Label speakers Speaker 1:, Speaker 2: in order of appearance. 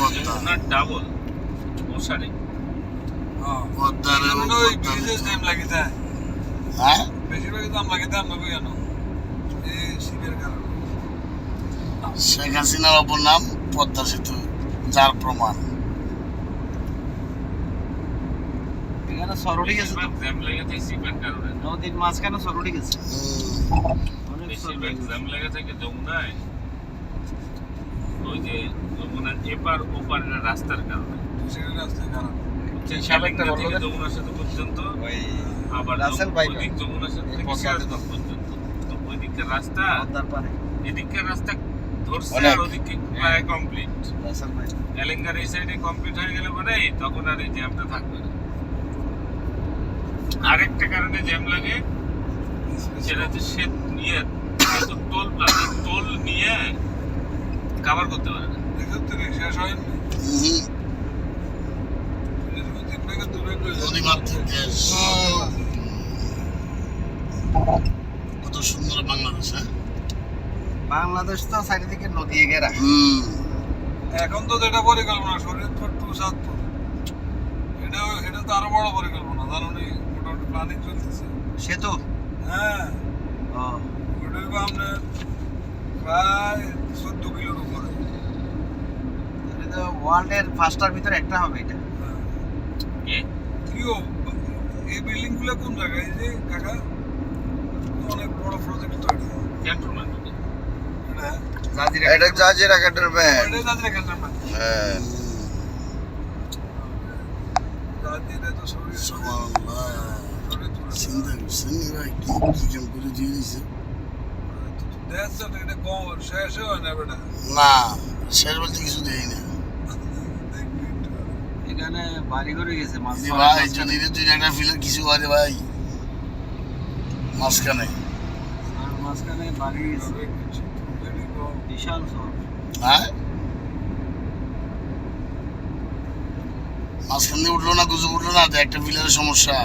Speaker 1: পদ্মা
Speaker 2: না ডাবল মশারি
Speaker 1: পদ্মার
Speaker 3: ওই ব্রিজের টাইম লাগে যায়
Speaker 1: হ্যাঁ
Speaker 3: বেশিরভাগই দাম লাগে দাম নেবো কেন এই শিবের কারণে
Speaker 1: শেখ হাসিনার অপর নাম পদ্মা সেতু যার প্রমাণ
Speaker 4: এখানে সরুটি গেছে তো
Speaker 2: জ্যাম লেগেছে সিপের কারণে
Speaker 4: নদীর মাঝখানে সরুটি গেছে অনেক
Speaker 2: বেশিরভাগ জ্যাম লেগে থাকে যমুনায় ওই যে যমুনার এপার ওপারের রাস্তার কারণে
Speaker 3: সেটা রাস্তায় খারাপ
Speaker 4: সাবেকটা বললো যে
Speaker 2: যমুনার সাথে পর্যন্ত
Speaker 4: ওই
Speaker 2: আবার
Speaker 4: রাসেল ভাই
Speaker 2: ওইদিক যমুনার সাথে
Speaker 4: এই
Speaker 2: থেকে
Speaker 4: পদ্মা
Speaker 2: সিরাজগঞ্জ পর্যন্ত তো ওই দিকের রাস্তা
Speaker 4: পদ্মার পারে
Speaker 2: এদিকের রাস্তা ধরছে
Speaker 1: অনেক।
Speaker 2: আর ওদিকে প্রায় কমপ্লিট
Speaker 4: রাসেল ভাই
Speaker 2: এলেঙ্গার এই সাইডে কমপ্লিট হয়ে গেলে পরে তখন আর এই জ্যামটা থাকবে না আরেকটা কারণে জ্যাম লাগে সেটা হচ্ছে সে ইয়ে যেহেতু টোল প্লাজা টোল নিয়ে কভার করতে পারে না
Speaker 3: দেখো তো শেষ হয়নি তিন থেকে দূরে
Speaker 1: নদীমাতৃক দেশ কত সুন্দর বাংলাদেশ হ্যাঁ
Speaker 4: বাংলাদেশ তো সাইড থেকে নদী ঘেরা
Speaker 3: এখন তো যেটা পরিকল্পনা শরীয়তপুর টু সাতপুর এটা তো আরো বড় পরিকল্পনা জানো নি মোটামুটি প্ল্যানিং চলতেছে
Speaker 4: সেতু
Speaker 3: হ্যাঁ
Speaker 4: ও
Speaker 3: ওটা হইবো আপনার প্রায় 14 কিলোর উপরে
Speaker 4: এটা তো ওয়ার্ল্ডের ফার্স্টার ভিতরে একটা হবে এটা
Speaker 3: হ্যাঁ।
Speaker 2: কে
Speaker 3: কিও এই বিল্ডিং গুলো কোন জায়গায় এই যে কাকা অনেক বড় প্রজেক্ট তো এটা
Speaker 2: ক্যান্টনমেন্ট
Speaker 3: এটা
Speaker 5: এটা জাজিরা ক্যান্টনমেন্ট
Speaker 3: এটা যাদের ক্যান্টনমেন্ট
Speaker 5: হ্যাঁ
Speaker 3: যাদের তো
Speaker 1: সুবহানাল্লাহ চিন্তা করছেন এরা কি কেমন করে দিয়ে দিছে
Speaker 3: দেখছ এটা কম শেষ হয় না বেটা
Speaker 1: না শেষ বলতে কিছু দেই না
Speaker 4: এখানে বাড়ি ঘরে গেছে মাছ
Speaker 1: যদি ভাই যদি দুই একটা ফিলের কিছু হয় রে ভাই মাঝখানে
Speaker 4: আর মাঝখানে বাড়ি গেছে বিশাল শহর
Speaker 1: হ্যাঁ মাঝখান দিয়ে উঠলো না গুজব উঠলো না তো একটা ফিলের সমস্যা